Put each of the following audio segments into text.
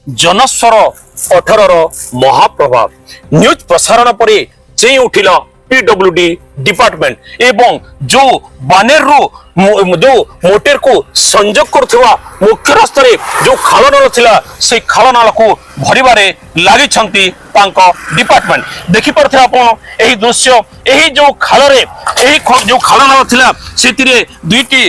जनस्वर 18 महाप्रभाव news प्रसारण पर चेई उठिला PWD department एवं जो बानेर जो मोटेर को संजोग कर मुख्य रास्ता जो खालनाल थिला से खालनाल को भरबारे लगी डिपार्टमेंट देखिपे आप दृश्य यही जो खाल जो खालनाल थिला से दुईटी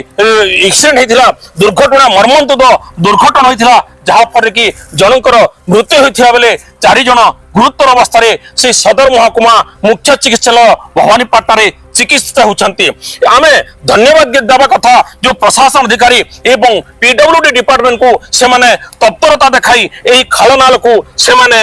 एक्सीडेंट होता दुर्घटना मर्मन्तुद दुर्घटना होता जहाँफल कि जनकर मृत्यु होता बेले 4 जन गुरुतर अवस्था से सदर महकुमा मुख्य चिकित्सालय भवानीपाटना चिकित्सित होती आम धन्यवाद देवा कथा जो प्रशासन अधिकारी एवं पीडब्ल्यूडी डिपार्टमेंट को से माने तत्परता देखाई यही खालनाल को से माने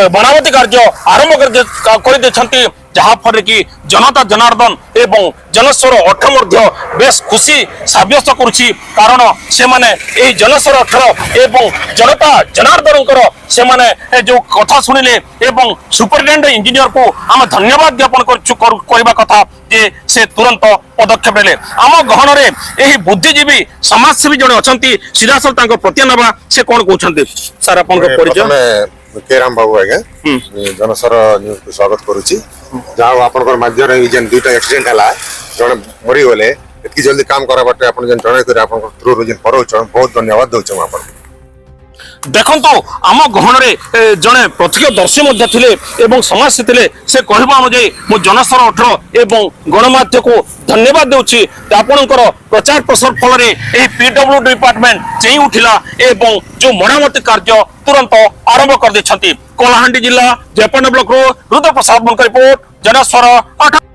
बनावटी कार्य आरंभ कर जहाँफल कि जनता जनार्दन एवं जनस्वर 18 बेस खुशी सब्यस्त करुच्ची कारण से माने जनस्वर 18 एवं जनता जनार्दन से माने जो कथा शुणिले एवं सुपरिटेडेंट इंजीनियर को आम धन्यवाद ज्ञापन करने कथा जे से तुरंत पदक्षेप ले आम गहन में बुद्धिजीवी समाजसेवी जड़े अच्छा सीधासल प्रतिया नवा से कौन कहते सर आप केराम बाबू आज्ञा जनस्वर न्यूज को स्वागत करुच्ची जहाँ आपन माध्यम जेन दुईटा एक्सीडेंट है जड़े मरीगले एति जल्दी काम करा बाटे आपन जेन जणे कर आपन थ्रू जेन परौछन बहुत धन्यवाद दोछम आपन देखंतु आम गहन में जड़े प्रत्यक्षदर्शी थे एवं समाज थे से कहवा अनुजाई मो जनस्वर 18 एवं गणमाध्य को धन्यवाद दूची आपणकर प्रचार प्रसार फल पीडब्ल्यू डिपार्टमेंट चेई उठिला एवं जो मरामती कार्य तुरंत आरंभ कर कलाहांडी जिला जयपांडा ब्लॉक रुद्र प्रसाद रिपोर्ट जनस्वर 18।